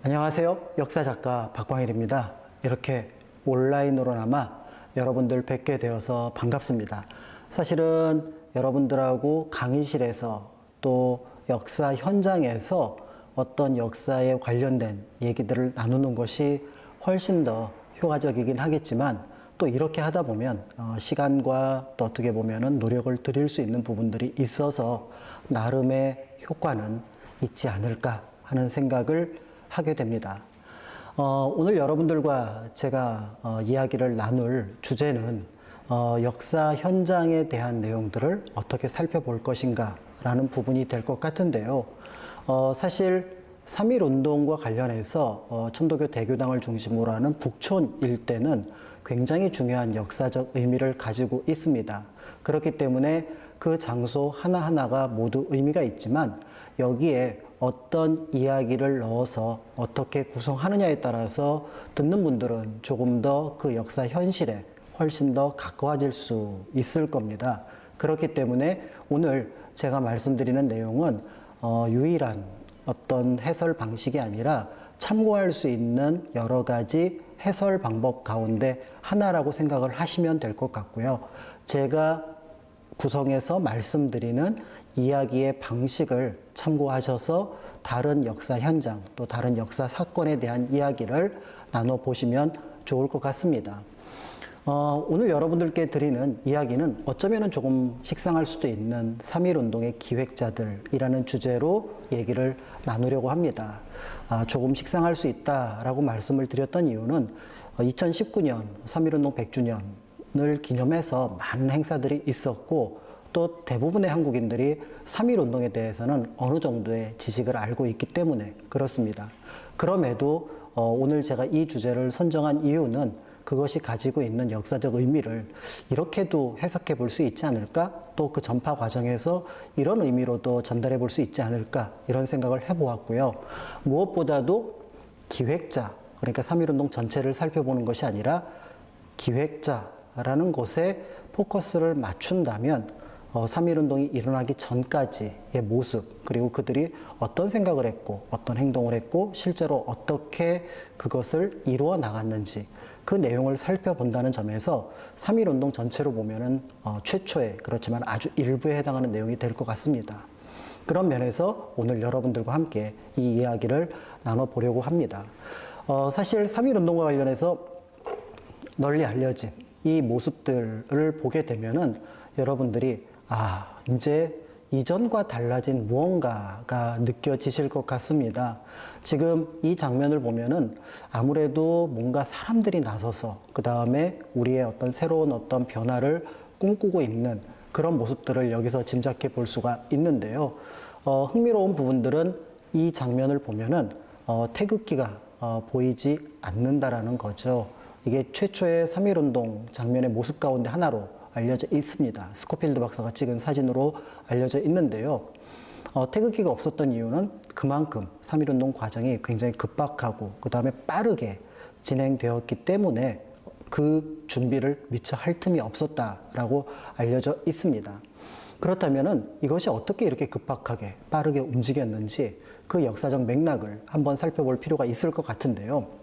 안녕하세요. 역사작가 박광일입니다. 이렇게 온라인으로나마 여러분들 뵙게 되어서 반갑습니다. 사실은 여러분들하고 강의실에서 또 역사 현장에서 어떤 역사에 관련된 얘기들을 나누는 것이 훨씬 더 효과적이긴 하겠지만, 또 이렇게 하다 보면 시간과 또 어떻게 보면은 노력을 들일 수 있는 부분들이 있어서 나름의 효과는 있지 않을까 하는 생각을 하게 됩니다. 오늘 여러분들과 제가 이야기를 나눌 주제는 역사 현장에 대한 내용들을 어떻게 살펴볼 것인가 라는 부분이 될 것 같은데요. 사실 3.1운동과 관련해서 천도교 대교당을 중심으로 하는 북촌 일대는 굉장히 중요한 역사적 의미를 가지고 있습니다. 그렇기 때문에 그 장소 하나하나가 모두 의미가 있지만, 여기에 어떤 이야기를 넣어서 어떻게 구성하느냐에 따라서 듣는 분들은 조금 더 그 역사 현실에 훨씬 더 가까워질 수 있을 겁니다. 그렇기 때문에 오늘 제가 말씀드리는 내용은 유일한 어떤 해설 방식이 아니라 참고할 수 있는 여러 가지 해설 방법 가운데 하나라고 생각을 하시면 될 것 같고요. 제가 구성해서 말씀드리는 이야기의 방식을 참고하셔서 다른 역사 현장 또 다른 역사 사건에 대한 이야기를 나눠보시면 좋을 것 같습니다. 오늘 여러분들께 드리는 이야기는 어쩌면 조금 식상할 수도 있는 3.1운동의 기획자들이라는 주제로 얘기를 나누려고 합니다. 조금 식상할 수 있다라고 말씀을 드렸던 이유는 2019년 3.1운동 100주년을 기념해서 많은 행사들이 있었고, 또 대부분의 한국인들이 3.1운동에 대해서는 어느 정도의 지식을 알고 있기 때문에 그렇습니다. 그럼에도 오늘 제가 이 주제를 선정한 이유는 그것이 가지고 있는 역사적 의미를 이렇게도 해석해 볼 수 있지 않을까? 또 그 전파 과정에서 이런 의미로도 전달해 볼 수 있지 않을까? 이런 생각을 해보았고요. 무엇보다도 기획자, 그러니까 3.1운동 전체를 살펴보는 것이 아니라 기획자라는 곳에 포커스를 맞춘다면 3.1운동이 일어나기 전까지의 모습, 그리고 그들이 어떤 생각을 했고 어떤 행동을 했고 실제로 어떻게 그것을 이루어 나갔는지 그 내용을 살펴본다는 점에서 3.1운동 전체로 보면은 최초의, 그렇지만 아주 일부에 해당하는 내용이 될 것 같습니다. 그런 면에서 오늘 여러분들과 함께 이 이야기를 나눠보려고 합니다. 사실 3.1운동과 관련해서 널리 알려진 이 모습들을 보게 되면은 여러분들이 이제 이전과 달라진 무언가가 느껴지실 것 같습니다. 지금 이 장면을 보면은 아무래도 뭔가 사람들이 나서서 그 다음에 우리의 어떤 새로운 어떤 변화를 꿈꾸고 있는 그런 모습들을 여기서 짐작해 볼 수가 있는데요. 흥미로운 부분들은 이 장면을 보면은 태극기가 보이지 않는다라는 거죠. 이게 최초의 3.1운동 장면의 모습 가운데 하나로 알려져 있습니다. 스코필드 박사가 찍은 사진으로 알려져 있는데요. 태극기가 없었던 이유는 그만큼 3.1운동 과정이 굉장히 급박하고 그 다음에 빠르게 진행되었기 때문에 그 준비를 미처 할 틈이 없었다라고 알려져 있습니다. 그렇다면은 이것이 어떻게 이렇게 급박하게 빠르게 움직였는지 그 역사적 맥락을 한번 살펴볼 필요가 있을 것 같은데요.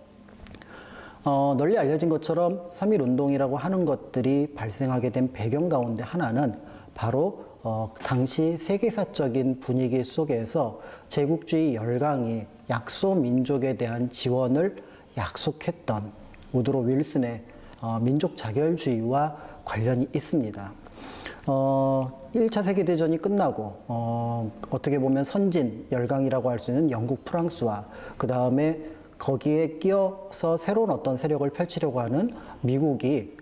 널리 알려진 것처럼 3.1운동이라고 하는 것들이 발생하게 된 배경 가운데 하나는 바로 당시 세계사적인 분위기 속에서 제국주의 열강이 약소 민족에 대한 지원을 약속했던 우드로 윌슨의 민족 자결주의와 관련이 있습니다. 1차 세계대전이 끝나고 어떻게 보면 선진 열강이라고 할 수 있는 영국, 프랑스와 그 다음에 거기에 끼어서 새로운 어떤 세력을 펼치려고 하는 미국이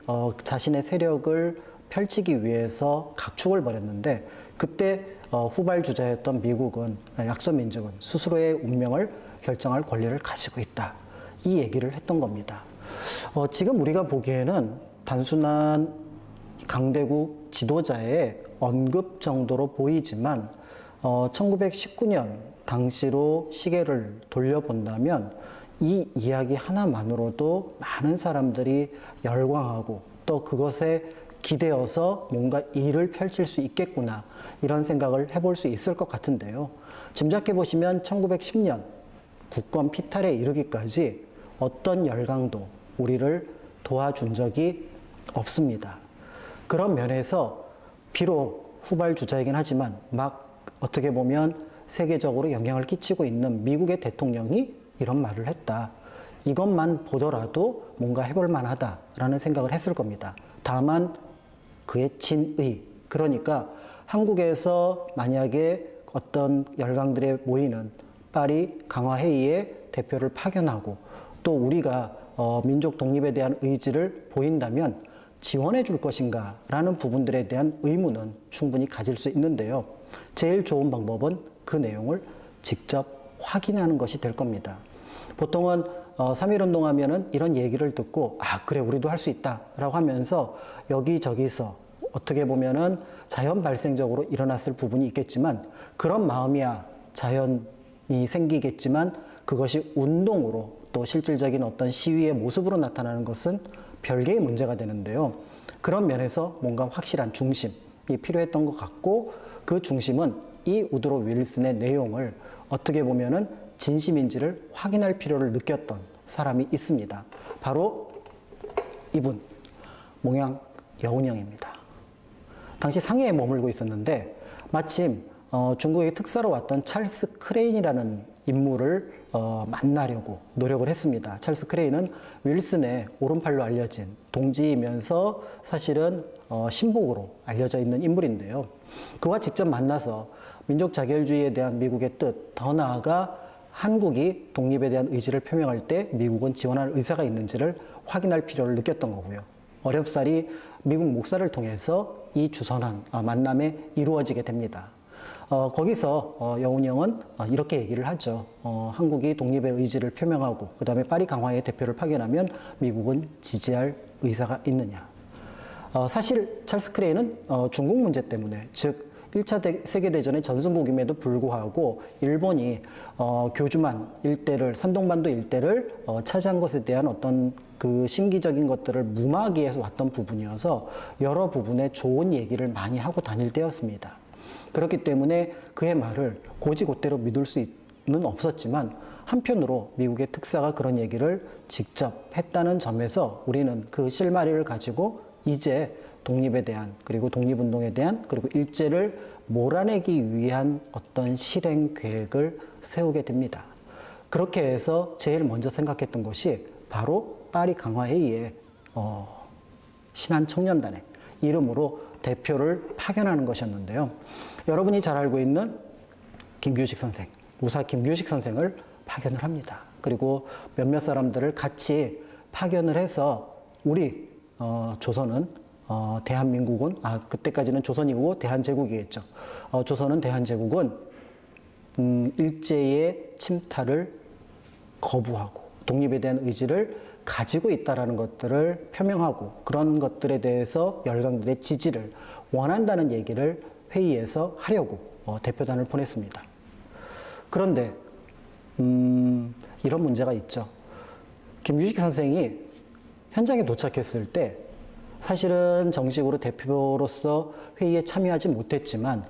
자신의 세력을 펼치기 위해서 각축을 벌였는데, 그때 후발주자였던 미국은, 약소민족은 스스로의 운명을 결정할 권리를 가지고 있다, 이 얘기를 했던 겁니다. 지금 우리가 보기에는 단순한 강대국 지도자의 언급 정도로 보이지만 1919년 당시로 시계를 돌려본다면 이 이야기 하나만으로도 많은 사람들이 열광하고 또 그것에 기대어서 뭔가 일을 펼칠 수 있겠구나, 이런 생각을 해볼 수 있을 것 같은데요. 짐작해 보시면 1910년 국권 피탈에 이르기까지 어떤 열강도 우리를 도와준 적이 없습니다. 그런 면에서 비록 후발주자이긴 하지만 막 어떻게 보면 세계적으로 영향을 끼치고 있는 미국의 대통령이 이런 말을 했다. 이것만 보더라도 뭔가 해볼 만하다라는 생각을 했을 겁니다. 다만 그의 진의, 그러니까 한국에서 만약에 어떤 열강들에 모이는 파리 강화회의에 대표를 파견하고 또 우리가 민족 독립에 대한 의지를 보인다면 지원해 줄 것인가 라는 부분들에 대한 의문은 충분히 가질 수 있는데요. 제일 좋은 방법은 그 내용을 직접 확인하는 것이 될 겁니다. 보통은 3.1운동 하면은 이런 얘기를 듣고 아 그래 우리도 할 수 있다 라고 하면서 여기저기서 어떻게 보면은 자연 발생적으로 일어났을 부분이 있겠지만 그런 마음이야 자연이 생기겠지만 그것이 운동으로 또 실질적인 어떤 시위의 모습으로 나타나는 것은 별개의 문제가 되는데요. 그런 면에서 뭔가 확실한 중심이 필요했던 것 같고 그 중심은 이 우드로 윌슨의 내용을 어떻게 보면은 진심인지를 확인할 필요를 느꼈던 사람이 있습니다. 바로 이분, 몽양 여운형입니다. 당시 상해에 머물고 있었는데 마침 중국의 특사로 왔던 찰스 크레인이라는 인물을 만나려고 노력을 했습니다. 찰스 크레인은 윌슨의 오른팔로 알려진 동지이면서 사실은 신복으로 알려져 있는 인물인데요. 그와 직접 만나서 민족 자결주의에 대한 미국의 뜻, 더 나아가 한국이 독립에 대한 의지를 표명할 때 미국은 지원할 의사가 있는지를 확인할 필요를 느꼈던 거고요. 어렵사리 미국 목사를 통해서 이 주선한 만남에 이루어지게 됩니다. 거기서 여운이 형은 이렇게 얘기를 하죠. 한국이 독립의 의지를 표명하고 그 다음에 파리 강화의 대표를 파견하면 미국은 지지할 의사가 있느냐. 사실 찰스 크레인은 중국 문제 때문에 즉 1차 세계대전의 전승국임에도 불구하고 일본이 교주만 일대를 산동반도 일대를 차지한 것에 대한 어떤 그 심기적인 것들을 무마하기 위해서 왔던 부분이어서 여러 부분에 좋은 얘기를 많이 하고 다닐 때였습니다. 그렇기 때문에 그의 말을 고지고대로 믿을 수는 없었지만 한편으로 미국의 특사가 그런 얘기를 직접 했다는 점에서 우리는 그 실마리를 가지고 이제 독립에 대한 그리고 독립운동에 대한 그리고 일제를 몰아내기 위한 어떤 실행 계획을 세우게 됩니다. 그렇게 해서 제일 먼저 생각했던 것이 바로 파리 강화회의에 신한청년단의 이름으로 대표를 파견하는 것이었는데요. 여러분이 잘 알고 있는 김규식 선생, 우사 김규식 선생을 파견을 합니다. 그리고 몇몇 사람들을 같이 파견을 해서 우리 조선은 대한민국은 그때까지는 조선이고 대한제국이겠죠. 조선은 대한제국은 일제의 침탈을 거부하고 독립에 대한 의지를 가지고 있다라는 것들을 표명하고 그런 것들에 대해서 열강들의 지지를 원한다는 얘기를 회의에서 하려고 대표단을 보냈습니다. 그런데 이런 문제가 있죠. 김규식 선생이 현장에 도착했을 때 사실은 정식으로 대표로서 회의에 참여하지 못했지만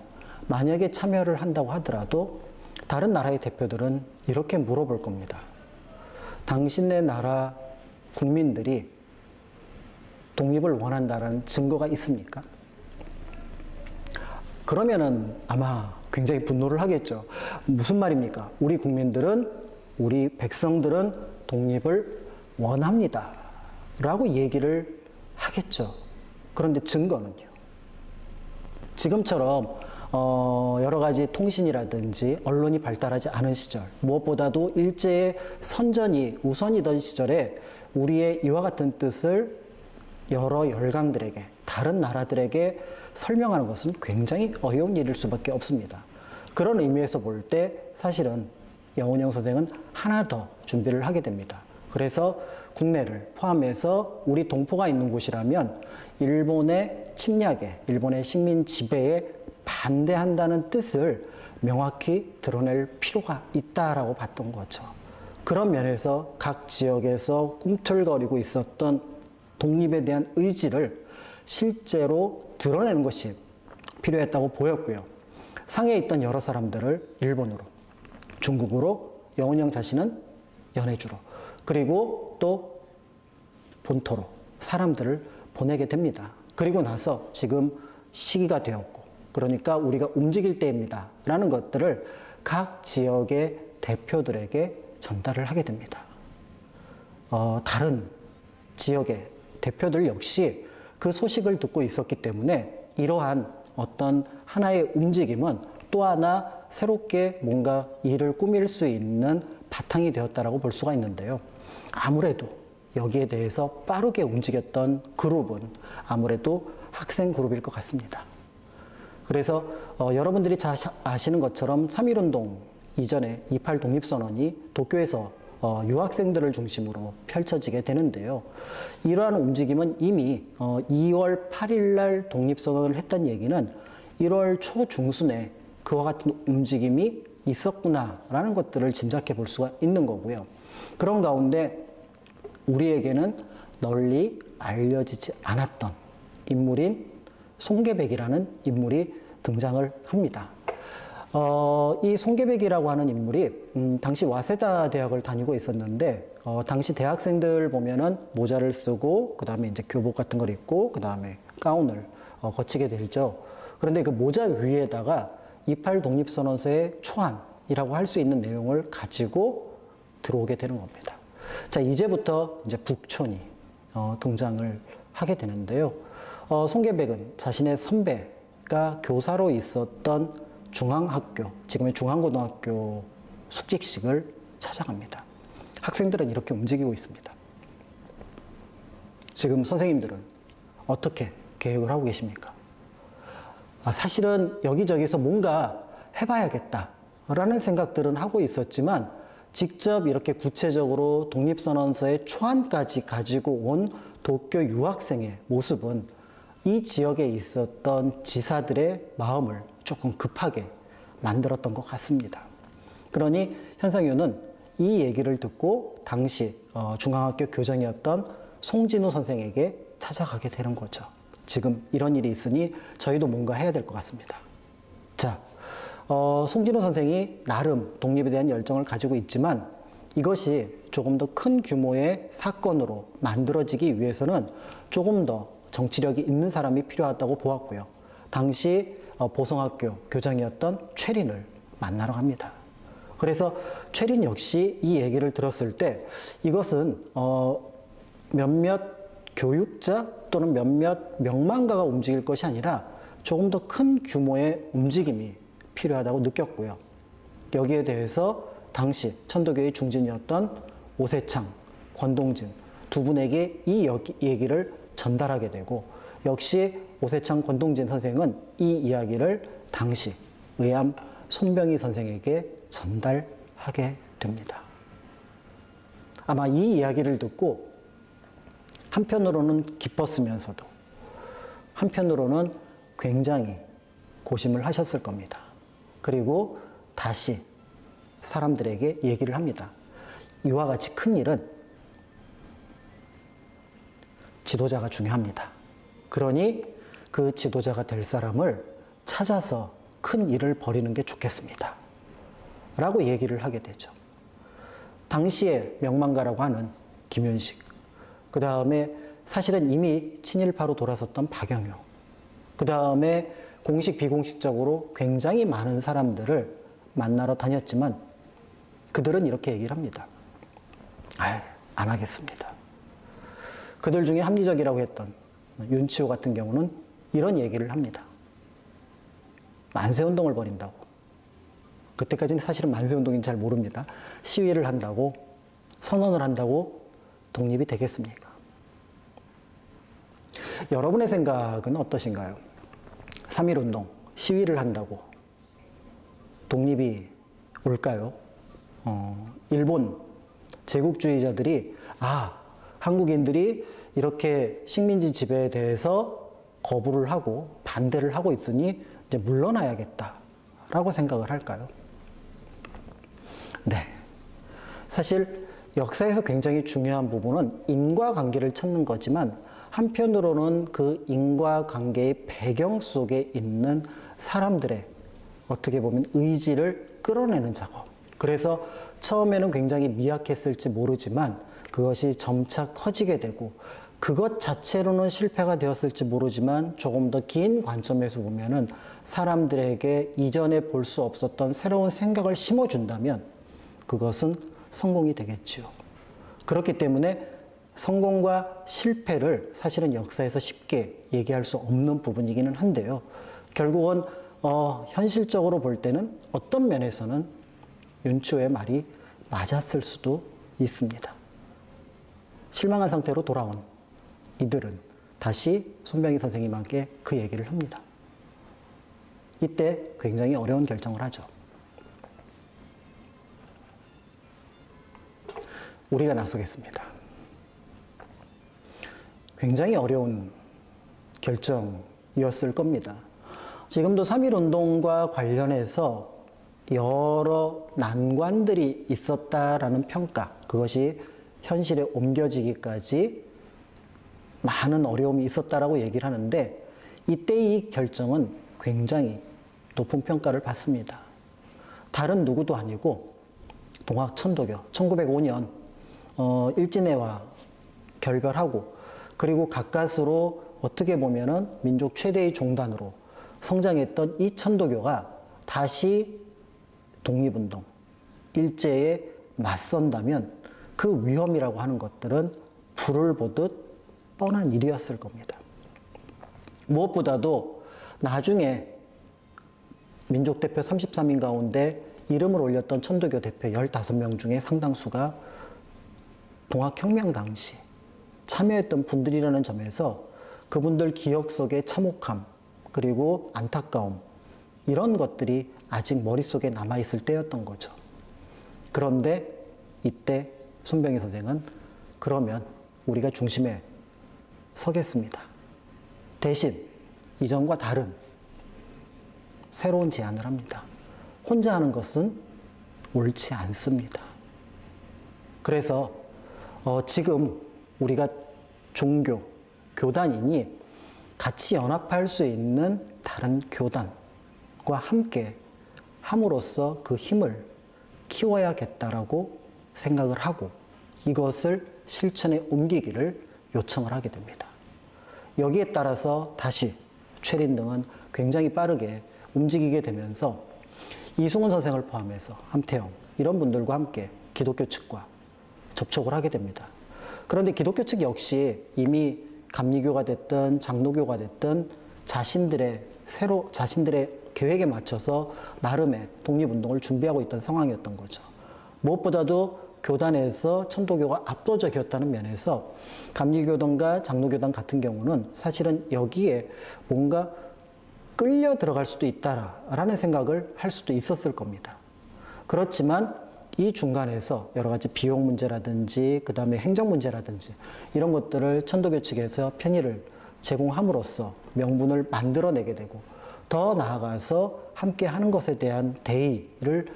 만약에 참여를 한다고 하더라도 다른 나라의 대표들은 이렇게 물어볼 겁니다. 당신네 나라 국민들이 독립을 원한다는 증거가 있습니까? 그러면은 아마 굉장히 분노를 하겠죠. 무슨 말입니까? 우리 국민들은, 우리 백성들은 독립을 원합니다. 라고 얘기를 하겠죠. 그런데 증거는요. 지금처럼 여러 가지 통신이라든지 언론이 발달하지 않은 시절, 무엇보다도 일제의 선전이 우선이던 시절에 우리의 이와 같은 뜻을 여러 열강들에게, 다른 나라들에게 설명하는 것은 굉장히 어려운 일일 수밖에 없습니다. 그런 의미에서 볼 때 사실은 여운형 선생은 하나 더 준비를 하게 됩니다. 그래서 국내를 포함해서 우리 동포가 있는 곳이라면 일본의 침략에, 일본의 식민 지배에 반대한다는 뜻을 명확히 드러낼 필요가 있다라고 봤던 거죠. 그런 면에서 각 지역에서 꿈틀거리고 있었던 독립에 대한 의지를 실제로 드러내는 것이 필요했다고 보였고요. 상해에 있던 여러 사람들을 일본으로, 중국으로 영훈이 형 자신은 연해주로, 그리고 또 본토로 사람들을 보내게 됩니다. 그리고 나서 지금 시기가 되었고, 그러니까 우리가 움직일 때입니다 라는 것들을 각 지역의 대표들에게 전달을 하게 됩니다. 다른 지역의 대표들 역시 그 소식을 듣고 있었기 때문에 이러한 어떤 하나의 움직임은 또 하나 새롭게 뭔가 일을 꾸밀 수 있는 바탕이 되었다라고 볼 수가 있는데요. 아무래도 여기에 대해서 빠르게 움직였던 그룹은 아무래도 학생 그룹일 것 같습니다. 그래서 여러분들이 잘 아시는 것처럼 3.1운동 이전에 28 독립선언이 도쿄에서 유학생들을 중심으로 펼쳐지게 되는데요. 이러한 움직임은 이미 2월 8일 날 독립선언을 했다는 얘기는 1월 초중순에 그와 같은 움직임이 있었구나라는 것들을 짐작해 볼 수가 있는 거고요. 그런 가운데 우리에게는 널리 알려지지 않았던 인물인 송계백이라는 인물이 등장을 합니다. 이 송계백이라고 하는 인물이 당시 와세다 대학을 다니고 있었는데 당시 대학생들 보면은 모자를 쓰고 그 다음에 이제 교복 같은 걸 입고 그 다음에 가운을 거치게 되죠. 그런데 그 모자 위에다가 28 독립선언서의 초안이라고 할 수 있는 내용을 가지고 들어오게 되는 겁니다. 자, 이제부터 이제 북촌이 등장을 하게 되는데요. 송계백은 자신의 선배가 교사로 있었던 중앙학교, 지금의 중앙고등학교 숙직식을 찾아갑니다. 학생들은 이렇게 움직이고 있습니다. 지금 선생님들은 어떻게 계획을 하고 계십니까? 사실은 여기저기서 뭔가 해봐야겠다라는 생각들은 하고 있었지만 직접 이렇게 구체적으로 독립선언서의 초안까지 가지고 온 도쿄 유학생의 모습은 이 지역에 있었던 지사들의 마음을 조금 급하게 만들었던 것 같습니다. 그러니 현상유는 이 얘기를 듣고 당시 중앙학교 교장이었던 송진우 선생에게 찾아가게 되는 거죠. 지금 이런 일이 있으니 저희도 뭔가 해야 될 것 같습니다. 자, 송진우 선생이 나름 독립에 대한 열정을 가지고 있지만 이것이 조금 더 큰 규모의 사건으로 만들어지기 위해서는 조금 더 정치력이 있는 사람이 필요하다고 보았고요. 당시 보성학교 교장이었던 최린을 만나러 갑니다. 그래서 최린 역시 이 얘기를 들었을 때 이것은 몇몇 교육자 또는 몇몇 명망가가 움직일 것이 아니라 조금 더 큰 규모의 움직임이 필요하다고 느꼈고요. 여기에 대해서 당시 천도교의 중진이었던 오세창, 권동진 두 분에게 이 얘기를 전달하게 되고 역시 오세창, 권동진 선생은 이 이야기를 당시 의암 손병희 선생에게 전달하게 됩니다. 아마 이 이야기를 듣고 한편으로는 기뻤으면서도 한편으로는 굉장히 고심을 하셨을 겁니다. 그리고 다시 사람들에게 얘기를 합니다. 이와 같이 큰 일은 지도자가 중요합니다. 그러니 그 지도자가 될 사람을 찾아서 큰 일을 벌이는 게 좋겠습니다. 라고 얘기를 하게 되죠. 당시에 명망가라고 하는 김윤식, 그 다음에 사실은 이미 친일파로 돌아섰던 박영효, 그 다음에 공식 비공식적으로 굉장히 많은 사람들을 만나러 다녔지만 그들은 이렇게 얘기를 합니다. 안 하겠습니다. 그들 중에 합리적이라고 했던 윤치호 같은 경우는 이런 얘기를 합니다. 만세운동을 벌인다고. 그때까지는 사실은 만세운동인지 잘 모릅니다. 시위를 한다고, 선언을 한다고 독립이 되겠습니까? 여러분의 생각은 어떠신가요? 3.1운동, 시위를 한다고 독립이 올까요? 일본 제국주의자들이 한국인들이 이렇게 식민지 지배에 대해서 거부를 하고 반대를 하고 있으니 이제 물러나야겠다라고 생각을 할까요? 네. 사실 역사에서 굉장히 중요한 부분은 인과관계를 찾는 거지만 한편으로는 그 인과관계의 배경 속에 있는 사람들의 어떻게 보면 의지를 끌어내는 작업, 그래서 처음에는 굉장히 미약했을지 모르지만 그것이 점차 커지게 되고 그것 자체로는 실패가 되었을지 모르지만 조금 더 긴 관점에서 보면은 사람들에게 이전에 볼 수 없었던 새로운 생각을 심어준다면 그것은 성공이 되겠지요. 그렇기 때문에 성공과 실패를 사실은 역사에서 쉽게 얘기할 수 없는 부분이기는 한데요. 결국은 현실적으로 볼 때는 어떤 면에서는 윤치호의 말이 맞았을 수도 있습니다. 실망한 상태로 돌아온 이들은 다시 손병희 선생님께 그 얘기를 합니다. 이때 굉장히 어려운 결정을 하죠. 우리가 나서겠습니다. 굉장히 어려운 결정이었을 겁니다. 지금도 3.1운동과 관련해서 여러 난관들이 있었다라는 평가, 그것이 현실에 옮겨지기까지 많은 어려움이 있었다라고 얘기를 하는데 이때 이 결정은 굉장히 높은 평가를 받습니다. 다른 누구도 아니고 동학천도교 1905년 일진회와 결별하고 그리고 가까스로 어떻게 보면은 민족 최대의 종단으로 성장했던 이 천도교가 다시 독립운동, 일제에 맞선다면 그 위험이라고 하는 것들은 불을 보듯 뻔한 일이었을 겁니다. 무엇보다도 나중에 민족 대표 33인 가운데 이름을 올렸던 천도교 대표 15명 중에 상당수가 동학혁명 당시 참여했던 분들이라는 점에서 그분들 기억 속의 참혹함 그리고 안타까움 이런 것들이 아직 머릿속에 남아있을 때였던 거죠. 그런데 이때 손병희 선생은 그러면 우리가 중심에 서겠습니다. 대신 이전과 다른 새로운 제안을 합니다. 혼자 하는 것은 옳지 않습니다. 그래서 지금 우리가 종교, 교단이니 같이 연합할 수 있는 다른 교단과 함께 함으로써 그 힘을 키워야겠다라고 생각을 하고 이것을 실천에 옮기기를 요청을 하게 됩니다. 여기에 따라서 다시 최린 등은 굉장히 빠르게 움직이게 되면서 이승훈 선생을 포함해서 함태영 이런 분들과 함께 기독교 측과 접촉을 하게 됩니다. 그런데 기독교 측 역시 이미 감리교가 됐든 장로교가 됐든 자신들의 계획에 맞춰서 나름의 독립운동을 준비하고 있던 상황이었던 거죠. 무엇보다도 교단에서 천도교가 압도적이었다는 면에서 감리교단과 장로교단 같은 경우는 사실은 여기에 뭔가 끌려 들어갈 수도 있다라는 생각을 할 수도 있었을 겁니다. 그렇지만 이 중간에서 여러 가지 비용 문제라든지 그 다음에 행정 문제라든지 이런 것들을 천도교 측에서 편의를 제공함으로써 명분을 만들어내게 되고 더 나아가서 함께 하는 것에 대한 대의를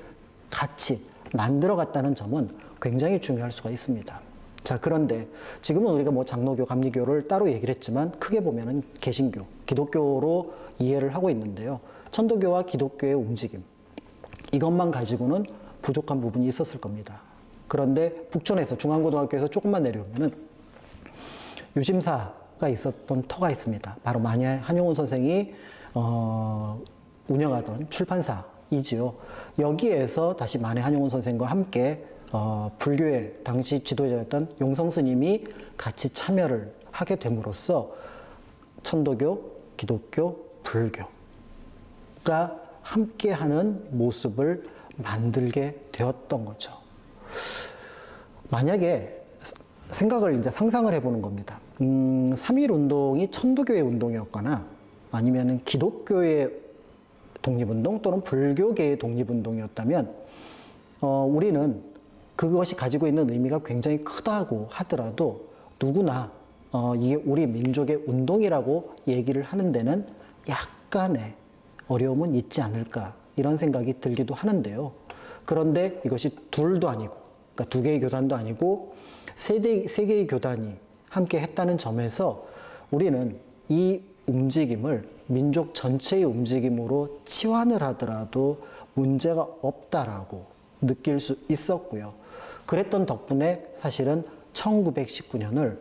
같이 만들어갔다는 점은 굉장히 중요할 수가 있습니다. 자, 그런데 지금은 우리가 뭐 장로교, 감리교를 따로 얘기를 했지만 크게 보면은 개신교, 기독교로 이해를 하고 있는데요. 천도교와 기독교의 움직임, 이것만 가지고는 부족한 부분이 있었을 겁니다. 그런데 북촌에서 중앙고등학교에서 조금만 내려오면은 유심사가 있었던 터가 있습니다. 바로 만야 한용운 선생이 운영하던 출판사이지요. 여기에서 다시 만야 한용운 선생과 함께 불교의 당시 지도자였던 용성 스님이 같이 참여를 하게 됨으로써 천도교, 기독교, 불교가 함께하는 모습을 만들게 되었던 거죠. 만약에 생각을 이제 상상을 해보는 겁니다. 3.1 운동이 천도교의 운동이었거나 아니면 기독교의 독립운동 또는 불교계의 독립운동이었다면 우리는 그것이 가지고 있는 의미가 굉장히 크다고 하더라도 누구나 이게 우리 민족의 운동이라고 얘기를 하는 데는 약간의 어려움은 있지 않을까 이런 생각이 들기도 하는데요. 그런데 이것이 둘도 아니고 그러니까 두 개의 교단도 아니고 세 개의 교단이 함께 했다는 점에서 우리는 이 움직임을 민족 전체의 움직임으로 치환을 하더라도 문제가 없다라고 느낄 수 있었고요. 그랬던 덕분에 사실은 1919년을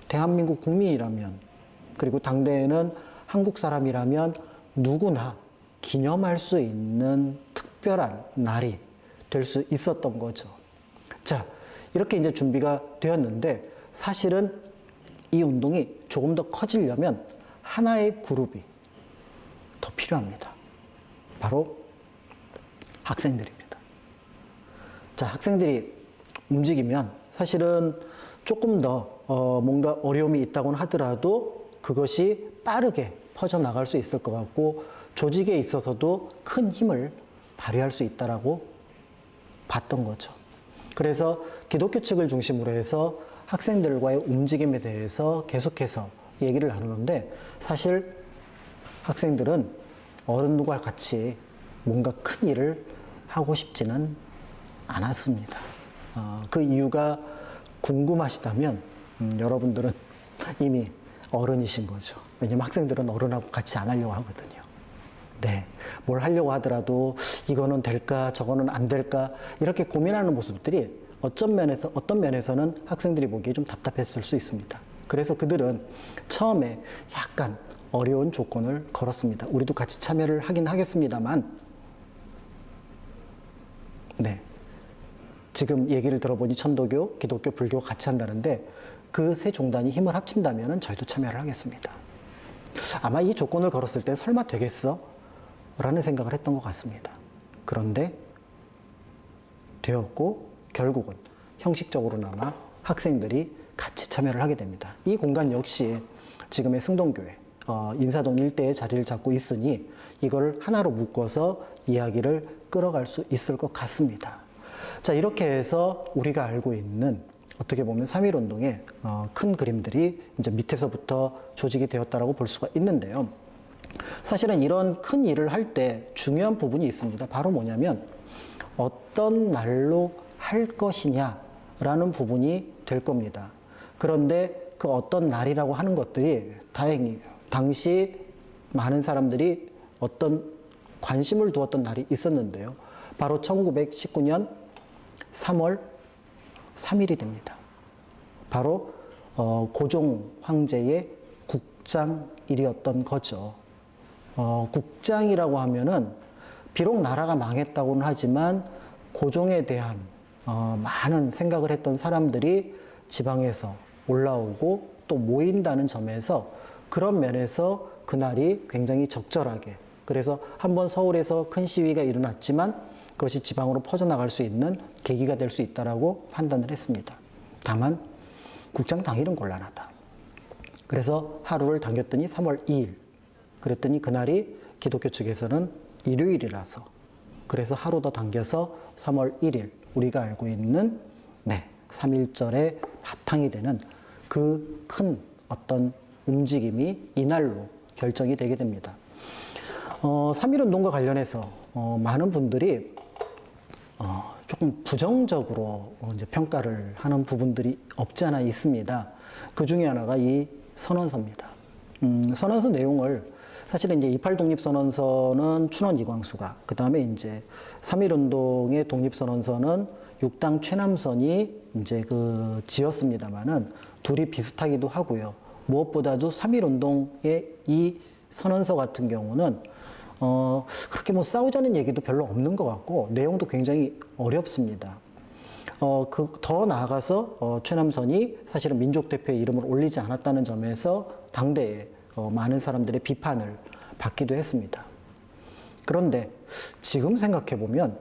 대한민국 국민이라면, 그리고 당대에는 한국 사람이라면 누구나 기념할 수 있는 특별한 날이 될 수 있었던 거죠. 자, 이렇게 이제 준비가 되었는데, 사실은 이 운동이 조금 더 커지려면 하나의 그룹이 더 필요합니다. 바로 학생들입니다. 자, 학생들이 움직이면 사실은 조금 더 뭔가 어려움이 있다고는 하더라도 그것이 빠르게 퍼져나갈 수 있을 것 같고, 조직에 있어서도 큰 힘을 발휘할 수 있다라고 봤던 거죠. 그래서 기독교 측을 중심으로 해서 학생들과의 움직임에 대해서 계속해서 얘기를 나누는데, 사실 학생들은 어른들과 같이 뭔가 큰 일을 하고 싶지는 않았습니다. 그 이유가 궁금하시다면 여러분들은 이미 어른이신 거죠. 왜냐면 학생들은 어른하고 같이 안 하려고 하거든요. 네, 뭘 하려고 하더라도 이거는 될까 저거는 안 될까 이렇게 고민하는 모습들이 어떤 면에서는 학생들이 보기에 좀 답답했을 수 있습니다. 그래서 그들은 처음에 약간 어려운 조건을 걸었습니다. 우리도 같이 참여를 하긴 하겠습니다만, 네, 지금 얘기를 들어보니 천도교, 기독교, 불교 같이 한다는데 그 세 종단이 힘을 합친다면 저희도 참여를 하겠습니다. 아마 이 조건을 걸었을 때 설마 되겠어? 라는 생각을 했던 것 같습니다. 그런데 되었고, 결국은 형식적으로나마 학생들이 같이 참여를 하게 됩니다. 이 공간 역시 지금의 승동교회, 인사동 일대에 자리를 잡고 있으니 이걸 하나로 묶어서 이야기를 끌어갈 수 있을 것 같습니다. 자, 이렇게 해서 우리가 알고 있는 어떻게 보면 3.1운동의 큰 그림들이 이제 밑에서부터 조직이 되었다라고 볼 수가 있는데요. 사실은 이런 큰 일을 할 때 중요한 부분이 있습니다. 바로 뭐냐면 어떤 날로 할 것이냐라는 부분이 될 겁니다. 그런데 그 어떤 날이라고 하는 것들이 다행히 당시 많은 사람들이 어떤 관심을 두었던 날이 있었는데요. 바로 1919년 3월 3일이 됩니다. 바로 고종 황제의 국장일이었던 거죠. 국장이라고 하면은 비록 나라가 망했다고는 하지만 고종에 대한 많은 생각을 했던 사람들이 지방에서 올라오고 또 모인다는 점에서, 그런 면에서 그날이 굉장히 적절하게, 그래서 한번 서울에서 큰 시위가 일어났지만 그것이 지방으로 퍼져나갈 수 있는 계기가 될 수 있다라고 판단을 했습니다. 다만 국장 당일은 곤란하다. 그래서 하루를 당겼더니 3월 2일. 그랬더니 그날이 기독교 측에서는 일요일이라서, 그래서 하루 더 당겨서 3월 1일, 우리가 알고 있는 3.1절의 바탕이 되는 그 큰 어떤 움직임이 이날로 결정이 되게 됩니다. 3.1운동과 관련해서 많은 분들이 조금 부정적으로 이제 평가를 하는 부분들이 없지 않아 있습니다. 그 중에 하나가 이 선언서입니다. 선언서 내용을 사실은 이제 28 독립선언서는 춘원 이광수가, 그 다음에 이제 3.1운동의 독립선언서는 6당 최남선이 이제 지었습니다만은 둘이 비슷하기도 하고요. 무엇보다도 3.1운동의 이 선언서 같은 경우는 그렇게 뭐 싸우자는 얘기도 별로 없는 것 같고 내용도 굉장히 어렵습니다. 더 나아가서 최남선이 사실은 민족대표의 이름을 올리지 않았다는 점에서 당대에 많은 사람들의 비판을 받기도 했습니다. 그런데 지금 생각해보면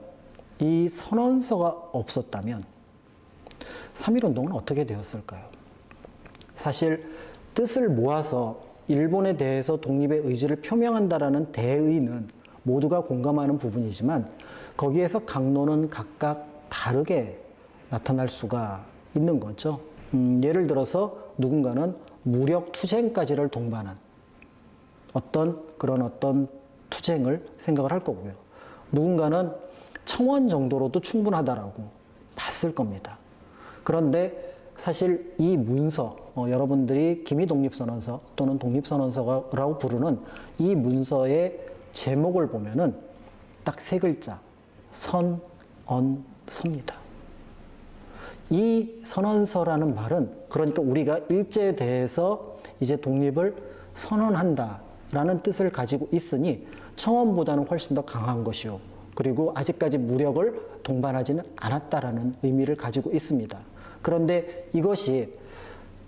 이 선언서가 없었다면 3.1운동은 어떻게 되었을까요? 사실 뜻을 모아서 일본에 대해서 독립의 의지를 표명한다라는 대의는 모두가 공감하는 부분이지만 거기에서 강론은 각각 다르게 나타날 수가 있는 거죠. 예를 들어서 누군가는 무력 투쟁까지를 동반한 어떤 투쟁을 생각을 할 거고요. 누군가는 청원 정도로도 충분하다라고 봤을 겁니다. 그런데 사실 이 문서, 여러분들이 기미독립선언서 또는 독립선언서라고 부르는 이 문서의 제목을 보면은 딱 세 글자, 선언서입니다. 이 선언서라는 말은 그러니까 우리가 일제에 대해서 이제 독립을 선언한다라는 뜻을 가지고 있으니 청원보다는 훨씬 더 강한 것이요. 그리고 아직까지 무력을 동반하지는 않았다라는 의미를 가지고 있습니다. 그런데 이것이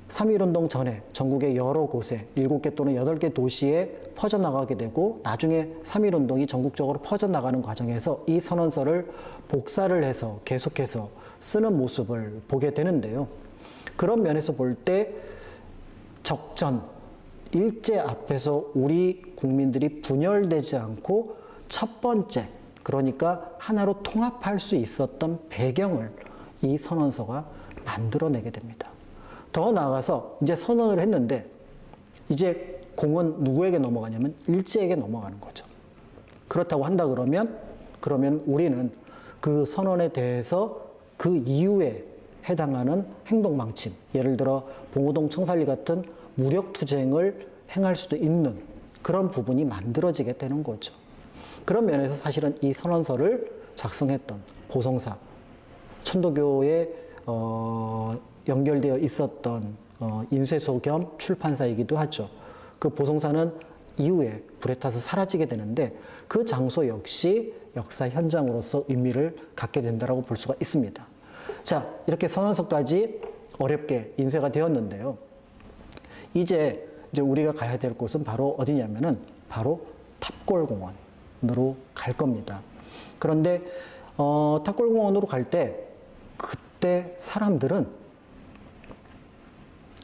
3.1운동 전에 전국의 여러 곳에 7개 또는 8개 도시에 퍼져나가게 되고 나중에 3.1운동이 전국적으로 퍼져나가는 과정에서 이 선언서를 복사를 해서 계속해서 쓰는 모습을 보게 되는데요. 그런 면에서 볼 때 적전, 일제 앞에서 우리 국민들이 분열되지 않고 첫 번째, 그러니까 하나로 통합할 수 있었던 배경을 이 선언서가 만들어내게 됩니다. 더 나아가서 이제 선언을 했는데 이제 공은 누구에게 넘어가냐면 일제에게 넘어가는 거죠. 그렇다고 한다 그러면 우리는 그 선언에 대해서 그 이후에 해당하는 행동망침, 예를 들어 봉오동 청살리 같은 무력투쟁을 행할 수도 있는 그런 부분이 만들어지게 되는 거죠. 그런 면에서 사실은 이 선언서를 작성했던 보성사, 천도교에 연결되어 있었던 인쇄소 겸 출판사이기도 하죠. 그 보성사는 이후에 불에 타서 사라지게 되는데 그 장소 역시 역사 현장으로서 의미를 갖게 된다고 볼 수가 있습니다. 자, 이렇게 선언서까지 어렵게 인쇄가 되었는데요. 이제 우리가 가야 될 곳은 바로 어디냐면은 바로 탑골공원으로 갈 겁니다. 그런데 탑골공원으로 갈 때 그때 사람들은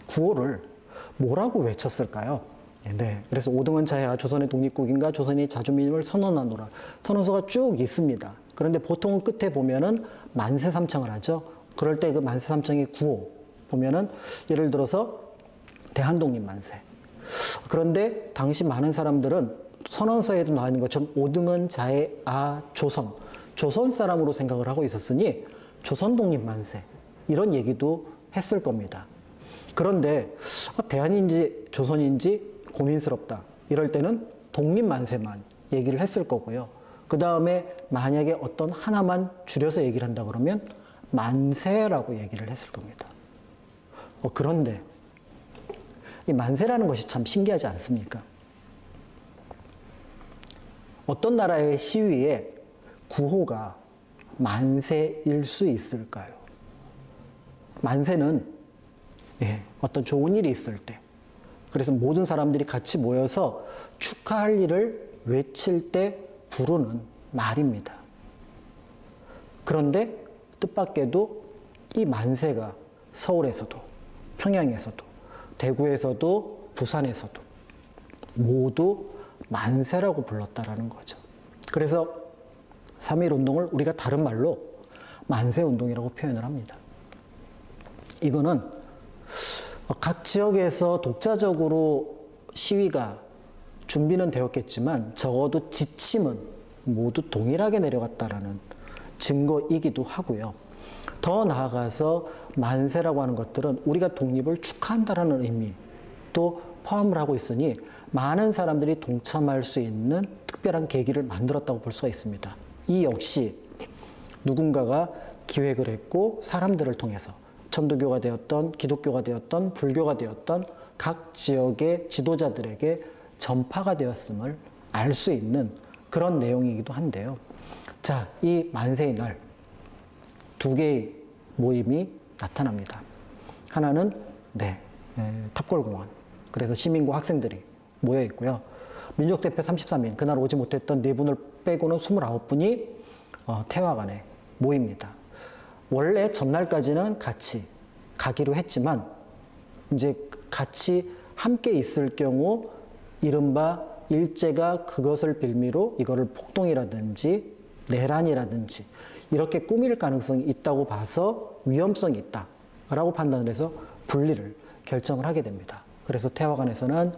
구호를 뭐라고 외쳤을까요? 네, 그래서 오등은 자야 조선의 독립국인가 조선이 자주민임을 선언하노라. 선언서가 쭉 있습니다. 그런데 보통은 끝에 보면은 만세삼창을 하죠. 그럴 때 그 만세삼창의 구호 보면은 예를 들어서 대한독립 만세. 그런데 당시 많은 사람들은 선언서에도 나와 있는 것처럼 오등은 자의 조선 사람으로 생각을 하고 있었으니 조선 독립 만세 이런 얘기도 했을 겁니다. 그런데 대한인지 조선인지 고민스럽다. 이럴 때는 독립만세만 얘기를 했을 거고요. 그 다음에 만약에 어떤 하나만 줄여서 얘기를 한다 그러면 만세라고 얘기를 했을 겁니다. 그런데 이 만세라는 것이 참 신기하지 않습니까? 어떤 나라의 시위에 구호가 만세일 수 있을까요? 만세는 어떤 좋은 일이 있을 때, 그래서 모든 사람들이 같이 모여서 축하할 일을 외칠 때 부르는 말입니다. 그런데 뜻밖에도 이 만세가 서울에서도, 평양에서도, 대구에서도, 부산에서도 모두 만세라고 불렀다라는 거죠. 그래서 3.1운동을 우리가 다른 말로 만세운동이라고 표현을 합니다. 이거는 각 지역에서 독자적으로 시위가 준비는 되었겠지만 적어도 지침은 모두 동일하게 내려갔다라는 증거이기도 하고요. 더 나아가서 만세라고 하는 것들은 우리가 독립을 축하한다라는 의미도 포함을 하고 있으니 많은 사람들이 동참할 수 있는 특별한 계기를 만들었다고 볼 수가 있습니다. 이 역시 누군가가 기획을 했고 사람들을 통해서 천도교가 되었던 기독교가 되었던 불교가 되었던 각 지역의 지도자들에게 전파가 되었음을 알 수 있는 그런 내용이기도 한데요. 자, 이 만세의 날 두 개의 모임이 나타납니다. 하나는 탑골공원. 그래서 시민과 학생들이 모여 있고요. 민족대표 33인, 그날 오지 못했던 4분을 빼고는 29분이 태화관에 모입니다. 원래 전날까지는 같이 가기로 했지만 이제 같이 함께 있을 경우 이른바 일제가 그것을 빌미로 이거를 폭동이라든지 내란이라든지 이렇게 꾸밀 가능성이 있다고 봐서 위험성이 있다라고 판단을 해서 분리를 결정을 하게 됩니다. 그래서 태화관에서는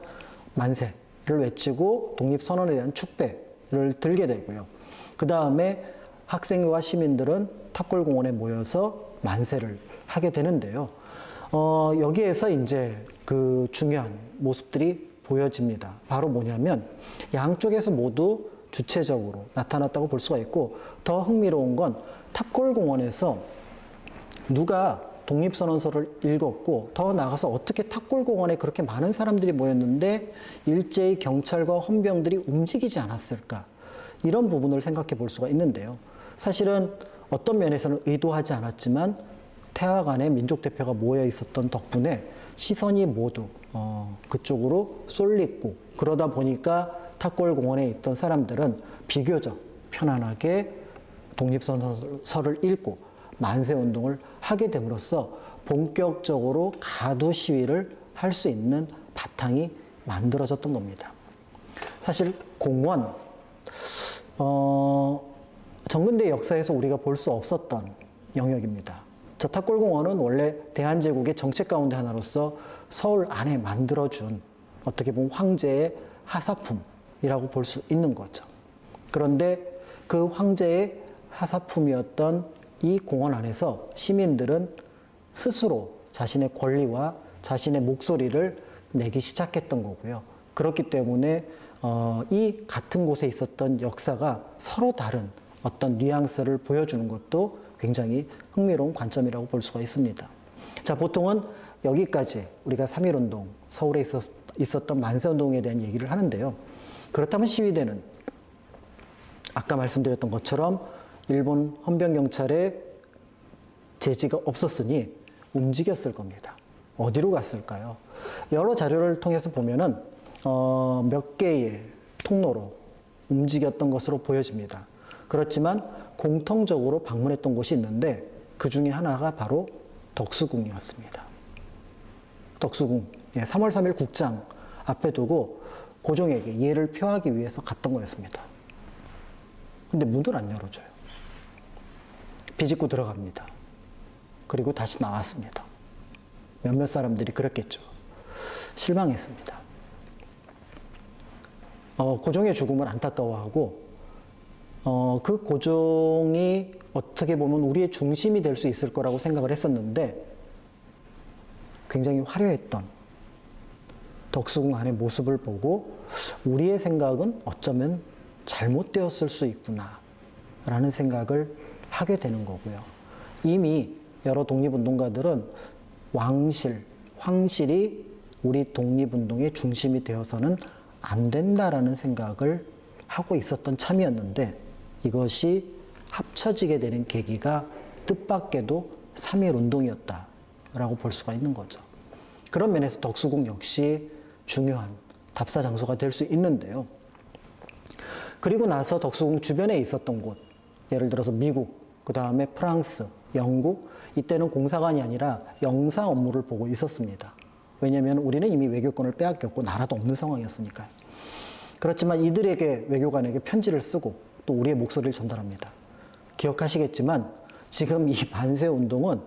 만세를 외치고 독립선언에 대한 축배를 들게 되고요. 그 다음에 학생과 시민들은 탑골공원에 모여서 만세를 하게 되는데요. 여기에서 이제 그 중요한 모습들이 보여집니다. 바로 뭐냐면 양쪽에서 모두 주체적으로 나타났다고 볼 수가 있고, 더 흥미로운 건 탑골공원에서 누가 독립선언서를 읽었고, 더 나아가서 어떻게 탑골공원에 그렇게 많은 사람들이 모였는데 일제히 경찰과 헌병들이 움직이지 않았을까, 이런 부분을 생각해 볼 수가 있는데요. 사실은 어떤 면에서는 의도하지 않았지만 태화관에 민족 대표가 모여 있었던 덕분에 시선이 모두 그쪽으로 쏠리고, 그러다 보니까 탑골공원에 있던 사람들은 비교적 편안하게 독립선언서를 읽고 만세운동을 하게 됨으로써 본격적으로 가두 시위를 할 수 있는 바탕이 만들어졌던 겁니다. 사실 공원, 정근대 역사에서 우리가 볼 수 없었던 영역입니다. 저 탑골공원은 원래 대한제국의 정책 가운데 하나로서 서울 안에 만들어준 어떻게 보면 황제의 하사품이라고 볼 수 있는 거죠. 그런데 그 황제의 하사품이었던 이 공원 안에서 시민들은 스스로 자신의 권리와 자신의 목소리를 내기 시작했던 거고요. 그렇기 때문에 이 같은 곳에 있었던 역사가 서로 다른 어떤 뉘앙스를 보여주는 것도 굉장히 흥미로운 관점이라고 볼 수가 있습니다. 자, 보통은 여기까지 우리가 3.1운동, 서울에 있었던 만세운동에 대한 얘기를 하는데요. 그렇다면 시위대는 아까 말씀드렸던 것처럼 일본 헌병경찰의 제지가 없었으니 움직였을 겁니다. 어디로 갔을까요? 여러 자료를 통해서 보면은 몇 개의 통로로 움직였던 것으로 보여집니다. 그렇지만 공통적으로 방문했던 곳이 있는데 그 중에 하나가 바로 덕수궁이었습니다. 덕수궁, 3월 3일 국장 앞에 두고 고종에게 이해를 표하기 위해서 갔던 거였습니다. 근데 문을 안 열어줘요. 비집고 들어갑니다. 그리고 다시 나왔습니다. 몇몇 사람들이 그랬겠죠. 실망했습니다. 고종의 죽음을 안타까워하고 그 고종이 어떻게 보면 우리의 중심이 될 수 있을 거라고 생각을 했었는데 굉장히 화려했던 덕수궁 안의 모습을 보고 우리의 생각은 어쩌면 잘못되었을 수 있구나 라는 생각을 하게 되는 거고요. 이미 여러 독립운동가들은 황실이 우리 독립운동의 중심이 되어서는 안 된다라는 생각을 하고 있었던 참이었는데 이것이 합쳐지게 되는 계기가 뜻밖에도 3.1운동이었다라고 볼 수가 있는 거죠. 그런 면에서 덕수궁 역시 중요한 답사 장소가 될 수 있는데요. 그리고 나서 덕수궁 주변에 있었던 곳, 예를 들어서 미국, 그 다음에 프랑스, 영국, 이때는 공사관이 아니라 영사 업무를 보고 있었습니다. 왜냐하면 우리는 이미 외교권을 빼앗겼고 나라도 없는 상황이었으니까요. 그렇지만 이들에게 외교관에게 편지를 쓰고 또 우리의 목소리를 전달합니다. 기억하시겠지만 지금 이 만세운동은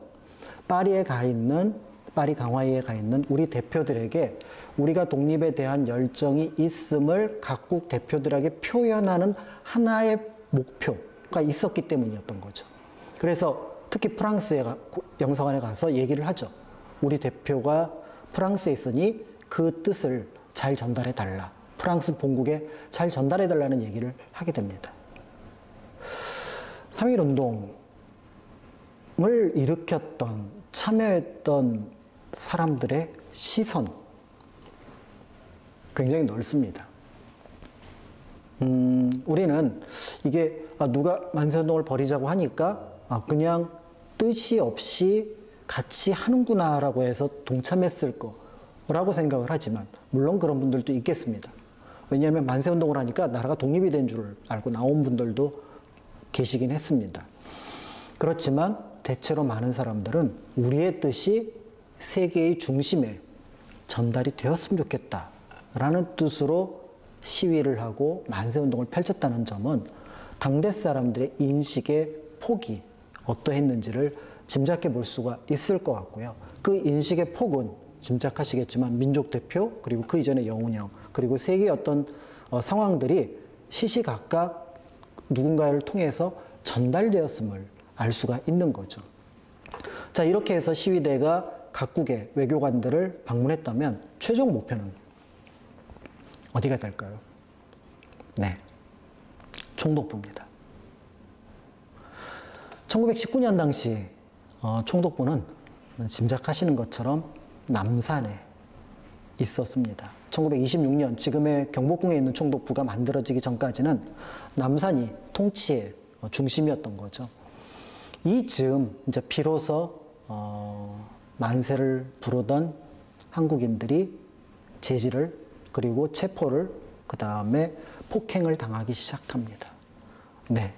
파리 강화이에 가 있는 우리 대표들에게 우리가 독립에 대한 열정이 있음을 각국 대표들에게 표현하는 하나의 목표가 있었기 때문이었던 거죠. 그래서 특히 프랑스에 영사관에 가서 얘기를 하죠. 우리 대표가 프랑스에 있으니 그 뜻을 잘 전달해 달라. 프랑스 본국에 잘 전달해 달라는 얘기를 하게 됩니다. 3.1운동을 일으켰던, 참여했던 사람들의 시선 굉장히 넓습니다. 우리는 이게 누가 만세운동을 벌이자고 하니까 그냥 뜻이 없이 같이 하는구나라고 해서 동참했을 거라고 생각을 하지만 물론 그런 분들도 있겠습니다. 왜냐하면 만세운동을 하니까 나라가 독립이 된 줄 알고 나온 분들도 계시긴 했습니다. 그렇지만 대체로 많은 사람들은 우리의 뜻이 세계의 중심에 전달이 되었으면 좋겠다라는 뜻으로 시위를 하고 만세운동을 펼쳤다는 점은 당대 사람들의 인식의 폭이 어떠했는지를 짐작해 볼 수가 있을 것 같고요. 그 인식의 폭은 짐작하시겠지만 민족 대표 그리고 그 이전의 영운형 그리고 세계의 어떤 상황들이 시시각각 누군가를 통해서 전달되었음을 알 수가 있는 거죠. 자, 이렇게 해서 시위대가 각국의 외교관들을 방문했다면 최종 목표는 어디가 될까요? 네, 총독부입니다. 1919년 당시 총독부는 짐작하시는 것처럼 남산에 있었습니다. 1926년 지금의 경복궁에 있는 총독부가 만들어지기 전까지는 남산이 통치의 중심이었던 거죠. 이 즈음 이제 비로소 만세를 부르던 한국인들이 제지를 그리고 체포를 그 다음에 폭행을 당하기 시작합니다. 네,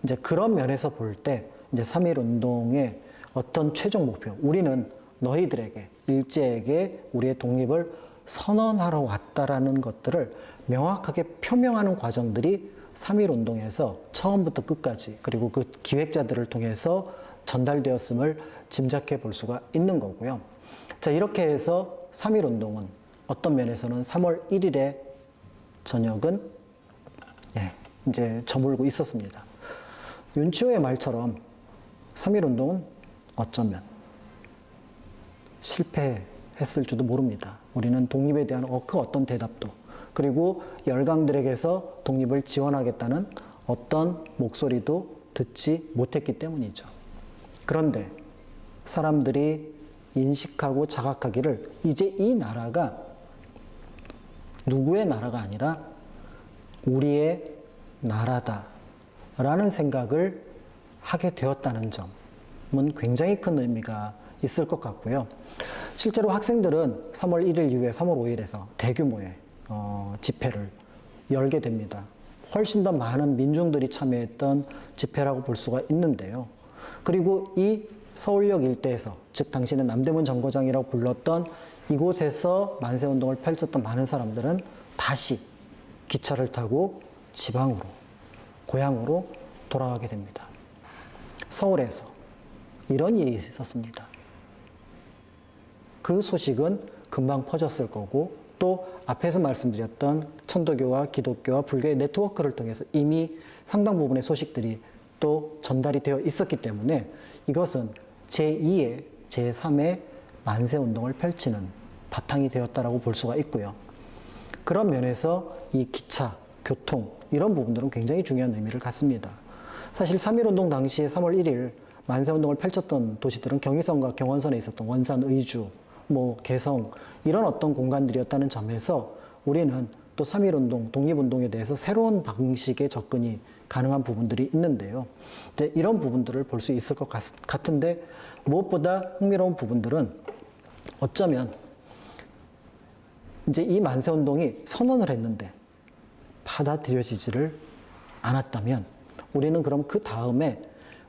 이제 그런 면에서 볼 때 이제 3.1 운동의 어떤 최종 목표, 우리는 너희들에게 일제에게 우리의 독립을 선언하러 왔다라는 것들을 명확하게 표명하는 과정들이 3.1 운동에서 처음부터 끝까지 그리고 그 기획자들을 통해서 전달되었음을 짐작해 볼 수가 있는 거고요. 자, 이렇게 해서 3.1 운동은 어떤 면에서는 3월 1일의 저녁은 이제 저물고 있었습니다. 윤치호의 말처럼 3.1 운동은 어쩌면 실패했을지도 모릅니다. 우리는 독립에 대한 그 어떤 대답도 그리고 열강들에게서 독립을 지원하겠다는 어떤 목소리도 듣지 못했기 때문이죠. 그런데 사람들이 인식하고 자각하기를 이제 이 나라가 누구의 나라가 아니라 우리의 나라다라는 생각을 하게 되었다는 점은 굉장히 큰 의미가 있을 것 같고요. 실제로 학생들은 3월 1일 이후에 3월 5일에서 대규모의 집회를 열게 됩니다. 훨씬 더 많은 민중들이 참여했던 집회라고 볼 수가 있는데요. 그리고 이 서울역 일대에서, 즉 당시는 남대문 정거장이라고 불렀던 이곳에서 만세운동을 펼쳤던 많은 사람들은 다시 기차를 타고 지방으로, 고향으로 돌아가게 됩니다. 서울에서 이런 일이 있었습니다. 그 소식은 금방 퍼졌을 거고 또 앞에서 말씀드렸던 천도교와 기독교와 불교의 네트워크를 통해서 이미 상당 부분의 소식들이 또 전달이 되어 있었기 때문에 이것은 제2의 제3의 만세운동을 펼치는 바탕이 되었다라고 볼 수가 있고요. 그런 면에서 이 기차, 교통 이런 부분들은 굉장히 중요한 의미를 갖습니다. 사실 3.1운동 당시에 3월 1일 만세운동을 펼쳤던 도시들은 경의선과 경원선에 있었던 원산, 의주, 개성 이런 어떤 공간들이었다는 점에서 우리는 또 3.1운동, 독립운동에 대해서 새로운 방식의 접근이 가능한 부분들이 있는데요. 이제 이런 부분들을 볼 수 있을 것 같은데 무엇보다 흥미로운 부분들은 어쩌면 이제 이 만세운동이 선언을 했는데 받아들여지지를 않았다면 우리는 그럼 그 다음에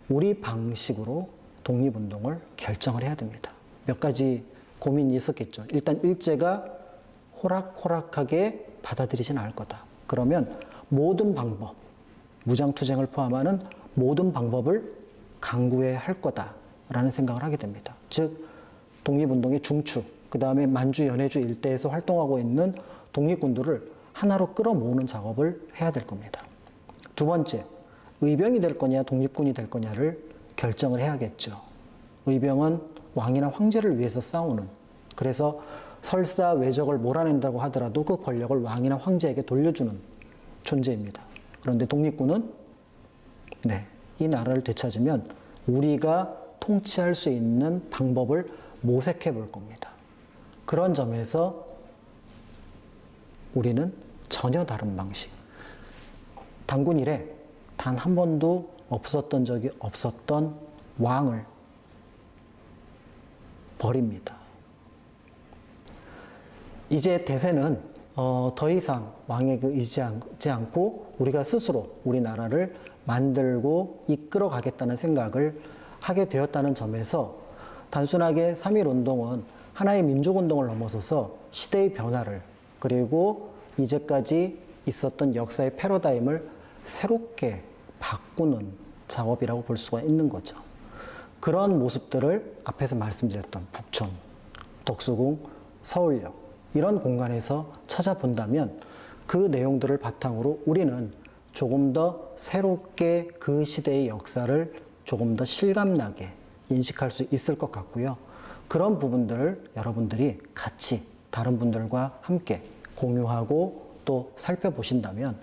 우리 방식으로 독립운동을 결정을 해야 됩니다. 몇 가지 고민이 있었겠죠. 일단 일제가 호락호락하게 받아들이진 않을 거다. 그러면 모든 방법, 무장투쟁을 포함하는 모든 방법을 강구해야 할 거다라는 생각을 하게 됩니다. 즉 독립운동의 중추, 그 다음에 만주, 연해주 일대에서 활동하고 있는 독립군들을 하나로 끌어모으는 작업을 해야 될 겁니다. 두 번째, 의병이 될 거냐 독립군이 될 거냐를 결정을 해야겠죠. 의병은 왕이나 황제를 위해서 싸우는, 그래서 설사 외적을 몰아낸다고 하더라도 그 권력을 왕이나 황제에게 돌려주는 존재입니다. 그런데 독립군은 이 나라를 되찾으면 우리가 통치할 수 있는 방법을 모색해 볼 겁니다. 그런 점에서 우리는 전혀 다른 방식, 단군 이래 단 한 번도 없었던 적이 없었던 왕을 버립니다. 이제 대세는 더 이상 왕에게 의지하지 않고 우리가 스스로 우리나라를 만들고 이끌어 가겠다는 생각을 하게 되었다는 점에서 단순하게 3.1 운동은 하나의 민족운동을 넘어서서 시대의 변화를 그리고 이제까지 있었던 역사의 패러다임을 새롭게 바꾸는 작업이라고 볼 수가 있는 거죠. 그런 모습들을 앞에서 말씀드렸던 북촌, 덕수궁, 서울역 이런 공간에서 찾아본다면 그 내용들을 바탕으로 우리는 조금 더 새롭게 그 시대의 역사를 조금 더 실감나게 인식할 수 있을 것 같고요. 그런 부분들을 여러분들이 같이 다른 분들과 함께 공유하고 또 살펴보신다면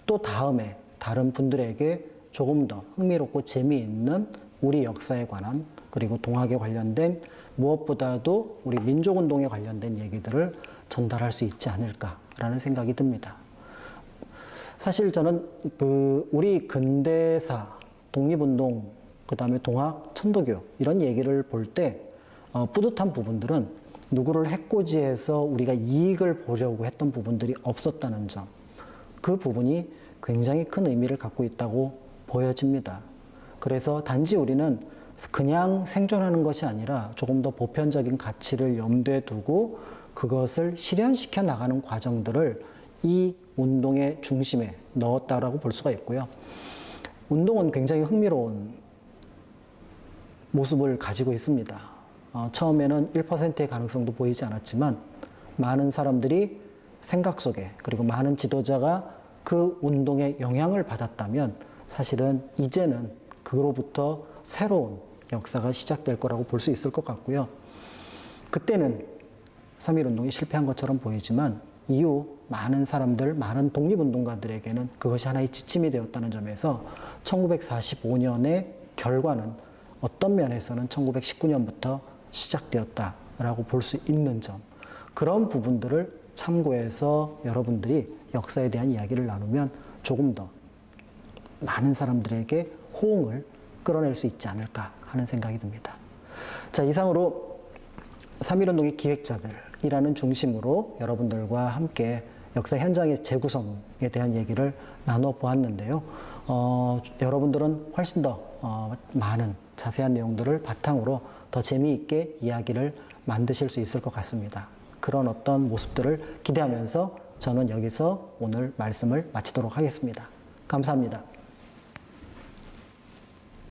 또 다음에 다른 분들에게 조금 더 흥미롭고 재미있는 우리 역사에 관한 그리고 동학에 관련된 무엇보다도 우리 민족운동에 관련된 얘기들을 전달할 수 있지 않을까라는 생각이 듭니다. 사실 저는 우리 근대사, 독립운동, 그 다음에 동학, 천도교 이런 얘기를 볼 때 뿌듯한 부분들은 누구를 해코지해서 우리가 이익을 보려고 했던 부분들이 없었다는 점, 그 부분이 굉장히 큰 의미를 갖고 있다고 보여집니다. 그래서 단지 우리는 그냥 생존하는 것이 아니라 조금 더 보편적인 가치를 염두에 두고 그것을 실현시켜 나가는 과정들을 이 운동의 중심에 넣었다라고 볼 수가 있고요. 운동은 굉장히 흥미로운 모습을 가지고 있습니다. 처음에는 1%의 가능성도 보이지 않았지만 많은 사람들이 생각 속에 그리고 많은 지도자가 그 운동에 영향을 받았다면 사실은 이제는 그로부터 새로운 역사가 시작될 거라고 볼 수 있을 것 같고요. 그때는 3.1운동이 실패한 것처럼 보이지만 이후 많은 사람들, 많은 독립운동가들에게는 그것이 하나의 지침이 되었다는 점에서 1945년의 결과는 어떤 면에서는 1919년부터 시작되었다라고 볼 수 있는 점, 그런 부분들을 참고해서 여러분들이 역사에 대한 이야기를 나누면 조금 더 많은 사람들에게 호응을 끌어낼 수 있지 않을까 하는 생각이 듭니다. 자, 이상으로 3.1운동의 기획자들이라는 중심으로 여러분들과 함께 역사 현장의 재구성에 대한 얘기를 나눠보았는데요. 여러분들은 훨씬 더 많은 자세한 내용들을 바탕으로 더 재미있게 이야기를 만드실 수 있을 것 같습니다. 그런 어떤 모습들을 기대하면서 저는 여기서 오늘 말씀을 마치도록 하겠습니다. 감사합니다.